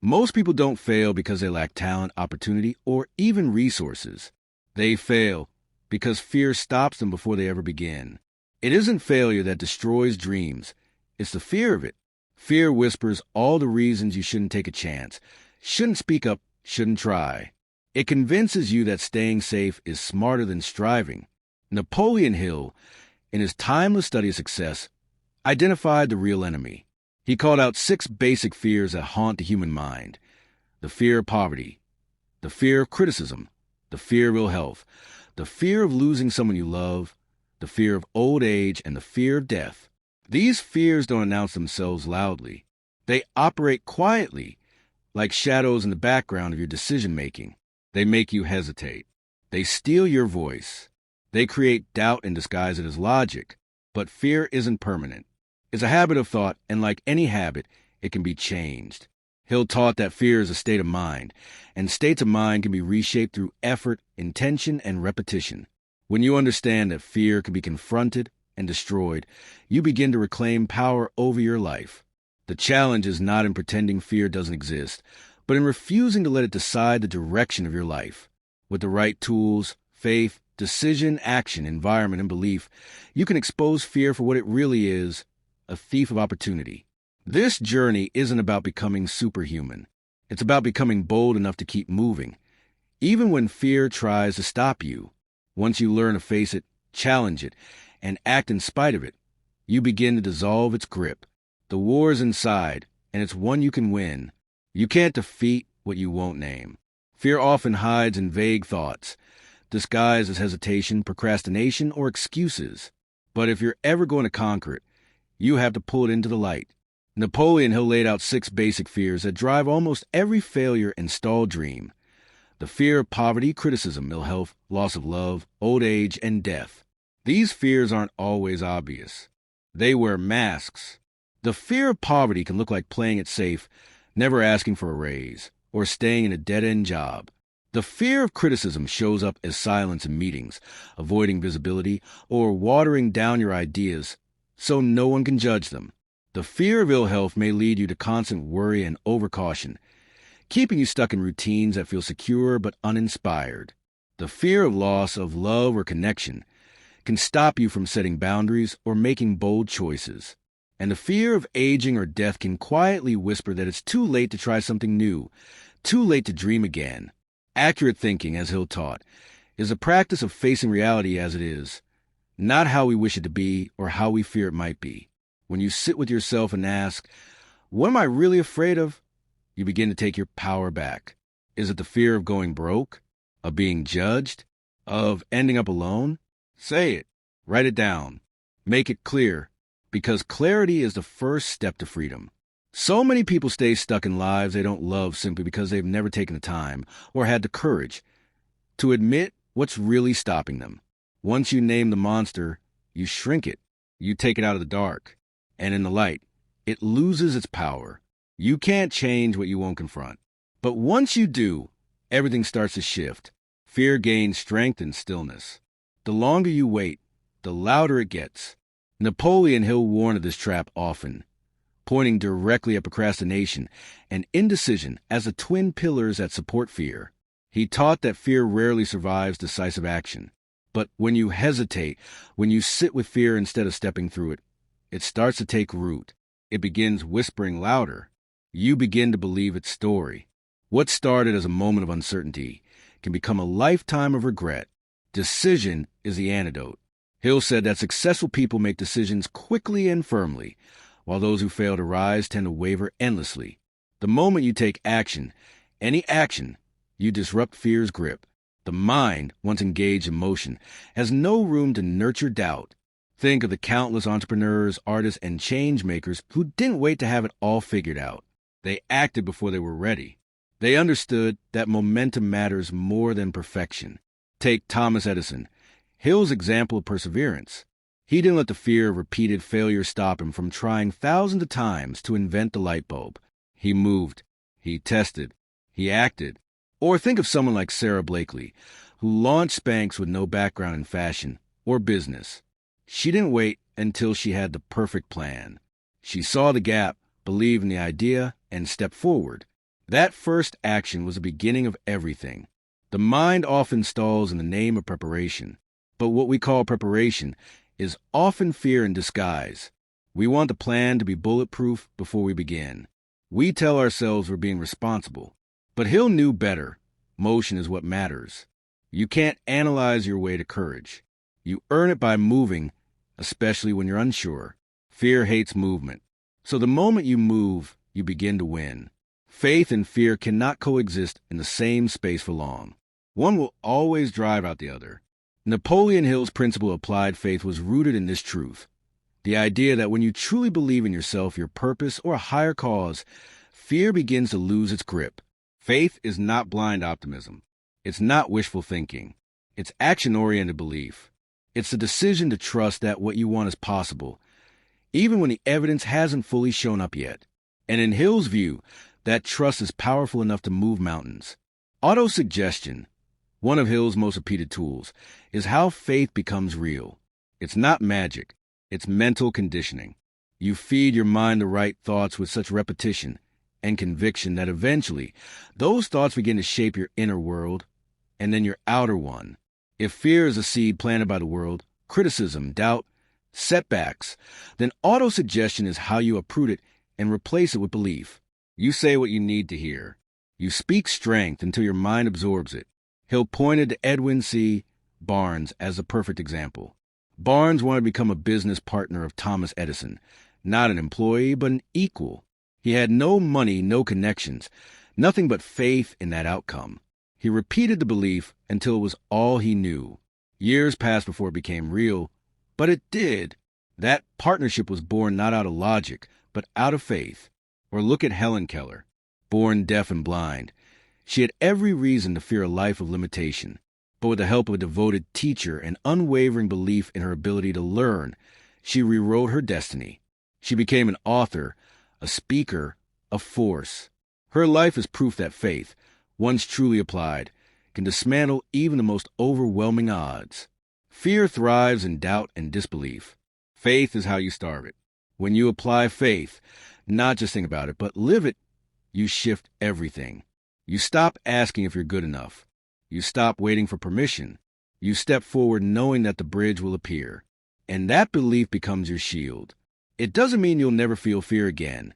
Most people don't fail because they lack talent, opportunity, or even resources. They fail because fear stops them before they ever begin. It isn't failure that destroys dreams. It's the fear of it. Fear whispers all the reasons you shouldn't take a chance, shouldn't speak up, shouldn't try. It convinces you that staying safe is smarter than striving. Napoleon Hill, in his timeless study of success, identified the real enemy. He called out 6 basic fears that haunt the human mind: the fear of poverty, the fear of criticism, the fear of ill health, the fear of losing someone you love, the fear of old age, and the fear of death. These fears don't announce themselves loudly. They operate quietly, like shadows in the background of your decision-making. They make you hesitate. They steal your voice. They create doubt and disguise it as logic. But fear isn't permanent. It's a habit of thought, and like any habit, it can be changed. Hill taught that fear is a state of mind, and states of mind can be reshaped through effort, intention, and repetition. When you understand that fear can be confronted and destroyed, you begin to reclaim power over your life. The challenge is not in pretending fear doesn't exist, but in refusing to let it decide the direction of your life. With the right tools, faith, decision, action, environment, and belief, you can expose fear for what it really is: a thief of opportunity. This journey isn't about becoming superhuman. It's about becoming bold enough to keep moving, even when fear tries to stop you. Once you learn to face it, challenge it, and act in spite of it, you begin to dissolve its grip. The war is inside, and it's one you can win. You can't defeat what you won't name. Fear often hides in vague thoughts, disguised as hesitation, procrastination, or excuses. But if you're ever going to conquer it, you have to pull it into the light. Napoleon Hill laid out 6 basic fears that drive almost every failure and stalled dream: the fear of poverty, criticism, ill health, loss of love, old age, and death. These fears aren't always obvious. They wear masks. The fear of poverty can look like playing it safe, never asking for a raise, or staying in a dead-end job. The fear of criticism shows up as silence in meetings, avoiding visibility, or watering down your ideas so no one can judge them. The fear of ill health may lead you to constant worry and overcaution, keeping you stuck in routines that feel secure but uninspired. The fear of loss of love or connection can stop you from setting boundaries or making bold choices. And the fear of aging or death can quietly whisper that it's too late to try something new, too late to dream again. Accurate thinking, as Hill taught, is a practice of facing reality as it is, not how we wish it to be or how we fear it might be. When you sit with yourself and ask, "What am I really afraid of?" you begin to take your power back. Is it the fear of going broke? Of being judged? Of ending up alone? Say it. Write it down. Make it clear, because clarity is the first step to freedom. So many people stay stuck in lives they don't love simply because they've never taken the time or had the courage to admit what's really stopping them. Once you name the monster, you shrink it. You take it out of the dark. And in the light, it loses its power. You can't change what you won't confront. But once you do, everything starts to shift. Fear gains strength in stillness. The longer you wait, the louder it gets. Napoleon Hill warned of this trap often, pointing directly at procrastination and indecision as the twin pillars that support fear. He taught that fear rarely survives decisive action. But when you hesitate, when you sit with fear instead of stepping through it, it starts to take root. It begins whispering louder. You begin to believe its story. What started as a moment of uncertainty can become a lifetime of regret. Decision is the antidote. Hill said that successful people make decisions quickly and firmly, while those who fail to rise tend to waver endlessly. The moment you take action, any action, you disrupt fear's grip. The mind, once engaged in motion, has no room to nurture doubt. Think of the countless entrepreneurs, artists, and change makers who didn't wait to have it all figured out. They acted before they were ready. They understood that momentum matters more than perfection. Take Thomas Edison, Hill's example of perseverance. He didn't let the fear of repeated failure stop him from trying thousands of times to invent the light bulb. He moved. He tested. He acted. Or think of someone like Sarah Blakely, who launched Spanx with no background in fashion or business. She didn't wait until she had the perfect plan. She saw the gap, believed in the idea, and stepped forward. That first action was the beginning of everything. The mind often stalls in the name of preparation, but what we call preparation is often fear in disguise. We want the plan to be bulletproof before we begin. We tell ourselves we're being responsible, but Hill knew better. Motion is what matters. You can't analyze your way to courage. You earn it by moving, especially when you're unsure. Fear hates movement. So the moment you move, you begin to win. Faith and fear cannot coexist in the same space for long. One will always drive out the other. Napoleon Hill's principle of applied faith was rooted in this truth. The idea that when you truly believe in yourself, your purpose, or a higher cause, fear begins to lose its grip. Faith is not blind optimism. It's not wishful thinking. It's action-oriented belief. It's the decision to trust that what you want is possible, even when the evidence hasn't fully shown up yet. And in Hill's view, that trust is powerful enough to move mountains. Autosuggestion, one of Hill's most repeated tools, is how faith becomes real. It's not magic. It's mental conditioning. You feed your mind the right thoughts with such repetition and conviction that eventually those thoughts begin to shape your inner world and then your outer one. If fear is a seed planted by the world, criticism, doubt, setbacks, then autosuggestion is how you uproot it and replace it with belief. You say what you need to hear. You speak strength until your mind absorbs it. Hill pointed to Edwin C. Barnes as a perfect example. Barnes wanted to become a business partner of Thomas Edison, not an employee, but an equal. He had no money, no connections, nothing but faith in that outcome. He repeated the belief until it was all he knew. Years passed before it became real, but it did. That partnership was born not out of logic, but out of faith. Or look at Helen Keller, born deaf and blind. She had every reason to fear a life of limitation. But with the help of a devoted teacher and unwavering belief in her ability to learn, she rewrote her destiny. She became an author, a speaker, a force. Her life is proof that faith, once truly applied, can dismantle even the most overwhelming odds. Fear thrives in doubt and disbelief. Faith is how you starve it. When you apply faith, not just think about it, but live it, you shift everything. You stop asking if you're good enough. You stop waiting for permission. You step forward knowing that the bridge will appear. And that belief becomes your shield. It doesn't mean you'll never feel fear again,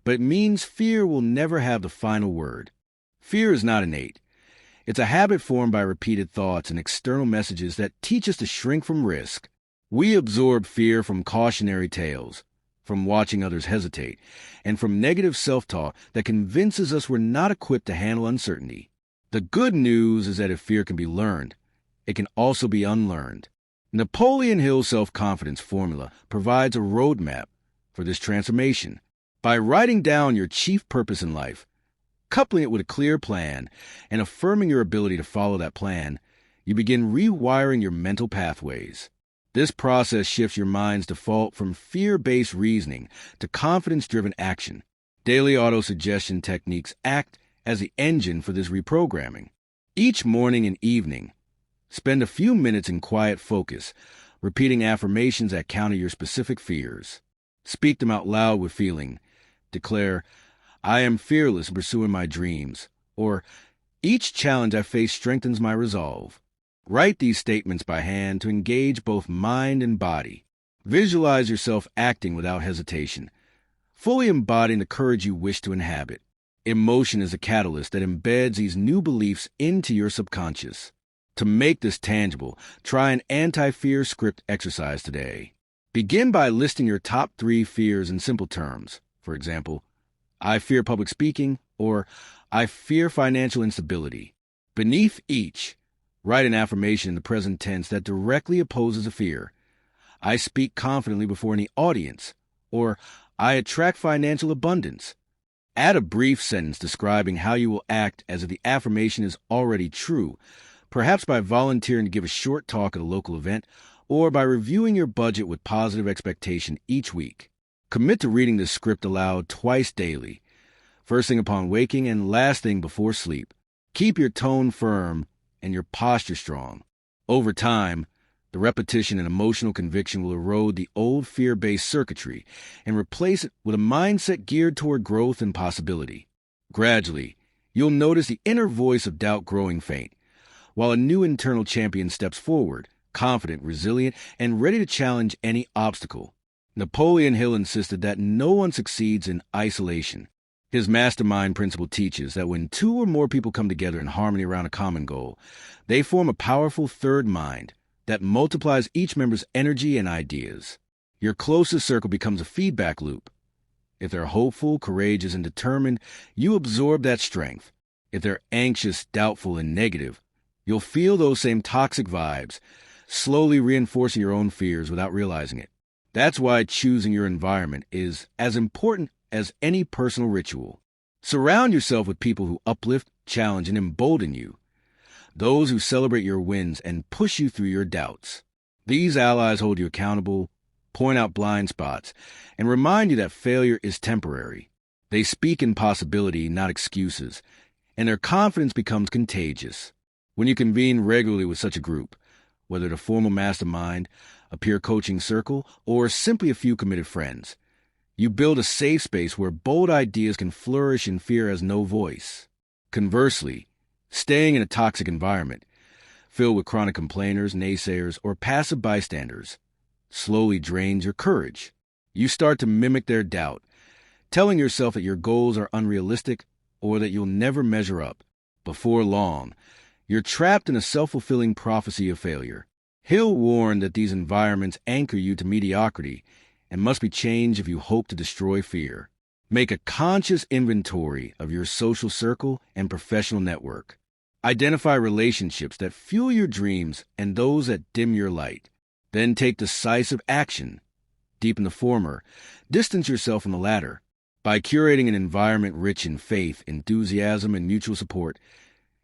but it means fear will never have the final word. Fear is not innate. It's a habit formed by repeated thoughts and external messages that teach us to shrink from risk. We absorb fear from cautionary tales, from watching others hesitate, and from negative self-talk that convinces us we're not equipped to handle uncertainty. The good news is that if fear can be learned, it can also be unlearned. Napoleon Hill's self-confidence formula provides a roadmap for this transformation. By writing down your chief purpose in life, coupling it with a clear plan, and affirming your ability to follow that plan, you begin rewiring your mental pathways. This process shifts your mind's default from fear-based reasoning to confidence-driven action. Daily autosuggestion techniques act as the engine for this reprogramming. Each morning and evening, spend a few minutes in quiet focus, repeating affirmations that counter your specific fears. Speak them out loud with feeling. Declare, I am fearless in pursuing my dreams, or each challenge I face strengthens my resolve. Write these statements by hand to engage both mind and body. Visualize yourself acting without hesitation, fully embodying the courage you wish to inhabit. Emotion is a catalyst that embeds these new beliefs into your subconscious. To make this tangible, try an anti-fear script exercise today. Begin by listing your top 3 fears in simple terms. For example, I fear public speaking, or I fear financial instability. Beneath each, write an affirmation in the present tense that directly opposes a fear. I speak confidently before any audience, or I attract financial abundance. Add a brief sentence describing how you will act as if the affirmation is already true, perhaps by volunteering to give a short talk at a local event, or by reviewing your budget with positive expectation each week. Commit to reading this script aloud twice daily, first thing upon waking and last thing before sleep. Keep your tone firm and your posture strong. Over time, the repetition and emotional conviction will erode the old fear-based circuitry and replace it with a mindset geared toward growth and possibility. Gradually, you'll notice the inner voice of doubt growing faint, while a new internal champion steps forward, confident, resilient, and ready to challenge any obstacle. Napoleon Hill insisted that no one succeeds in isolation. His mastermind principle teaches that when two or more people come together in harmony around a common goal, they form a powerful third mind that multiplies each member's energy and ideas. Your closest circle becomes a feedback loop. If they're hopeful, courageous, and determined, you absorb that strength. If they're anxious, doubtful, and negative, you'll feel those same toxic vibes, slowly reinforcing your own fears without realizing it. That's why choosing your environment is as important as any personal ritual. Surround yourself with people who uplift, challenge, and embolden you. Those who celebrate your wins and push you through your doubts. These allies hold you accountable, point out blind spots, and remind you that failure is temporary. They speak in possibility, not excuses, and their confidence becomes contagious. When you convene regularly with such a group, whether the formal mastermind, a peer coaching circle, or simply a few committed friends, you build a safe space where bold ideas can flourish and fear has no voice. Conversely, staying in a toxic environment, filled with chronic complainers, naysayers, or passive bystanders, slowly drains your courage. You start to mimic their doubt, telling yourself that your goals are unrealistic or that you'll never measure up. Before long, you're trapped in a self-fulfilling prophecy of failure. Hill warned that these environments anchor you to mediocrity and must be changed if you hope to destroy fear. Make a conscious inventory of your social circle and professional network. Identify relationships that fuel your dreams and those that dim your light. Then take decisive action. Deepen the former, distance yourself from the latter. By curating an environment rich in faith, enthusiasm, and mutual support,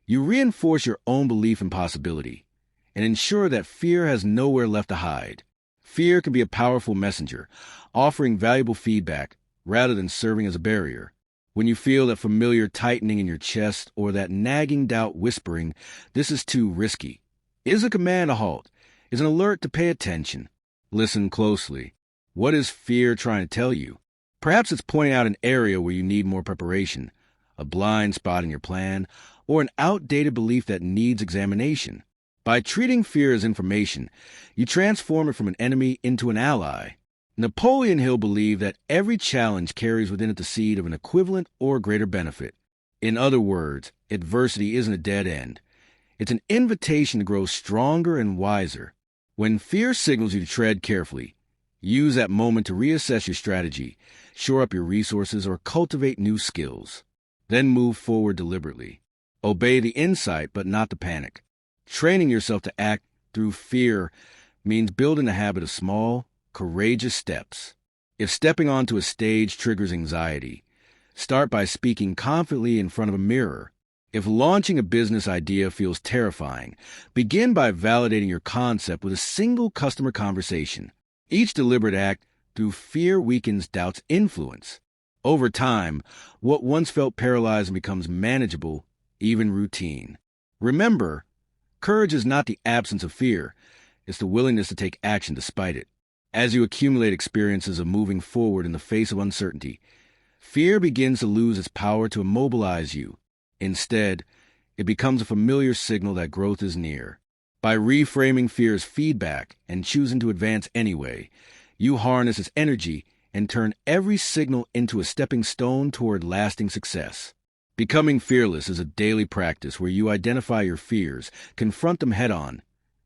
you reinforce your own belief in possibility and ensure that fear has nowhere left to hide. Fear can be a powerful messenger, offering valuable feedback rather than serving as a barrier. When you feel that familiar tightening in your chest or that nagging doubt whispering, "This is too risky," it is a command to halt, is an alert to pay attention. Listen closely. What is fear trying to tell you? Perhaps it's pointing out an area where you need more preparation, a blind spot in your plan, or an outdated belief that needs examination. By treating fear as information, you transform it from an enemy into an ally. Napoleon Hill believed that every challenge carries within it the seed of an equivalent or greater benefit. In other words, adversity isn't a dead end. It's an invitation to grow stronger and wiser. When fear signals you to tread carefully, use that moment to reassess your strategy, shore up your resources, or cultivate new skills. Then move forward deliberately. Obey the insight, but not the panic. Training yourself to act through fear means building a habit of small, courageous steps. If stepping onto a stage triggers anxiety, start by speaking confidently in front of a mirror. If launching a business idea feels terrifying, begin by validating your concept with a single customer conversation. Each deliberate act through fear weakens doubt's influence. Over time, what once felt paralyzing becomes manageable, even routine. Remember, courage is not the absence of fear. It's the willingness to take action despite it. As you accumulate experiences of moving forward in the face of uncertainty, fear begins to lose its power to immobilize you. Instead, it becomes a familiar signal that growth is near. By reframing fear as feedback and choosing to advance anyway, you harness its energy and turn every signal into a stepping stone toward lasting success. Becoming fearless is a daily practice where you identify your fears, confront them head-on,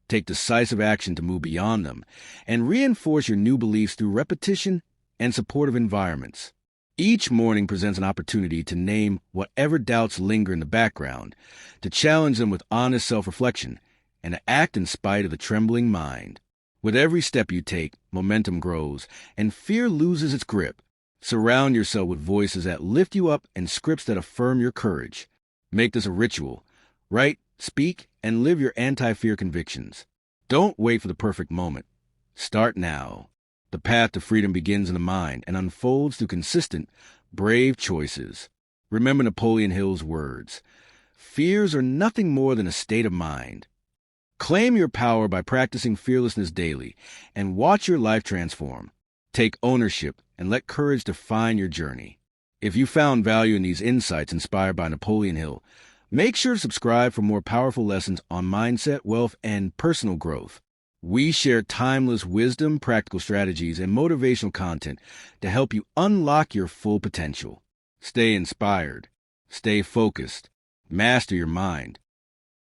take decisive action to move beyond them, and reinforce your new beliefs through repetition and supportive environments. Each morning presents an opportunity to name whatever doubts linger in the background, to challenge them with honest self-reflection, and to act in spite of the trembling mind. With every step you take, momentum grows, and fear loses its grip. Surround yourself with voices that lift you up and scripts that affirm your courage. Make this a ritual. Write, speak, and live your anti-fear convictions. Don't wait for the perfect moment. Start now. The path to freedom begins in the mind and unfolds through consistent, brave choices. Remember Napoleon Hill's words. Fears are nothing more than a state of mind. Claim your power by practicing fearlessness daily and watch your life transform. Take ownership and let courage define your journey. If you found value in these insights inspired by Napoleon Hill, make sure to subscribe for more powerful lessons on mindset, wealth, and personal growth. We share timeless wisdom, practical strategies, and motivational content to help you unlock your full potential. Stay inspired, stay focused, master your mind,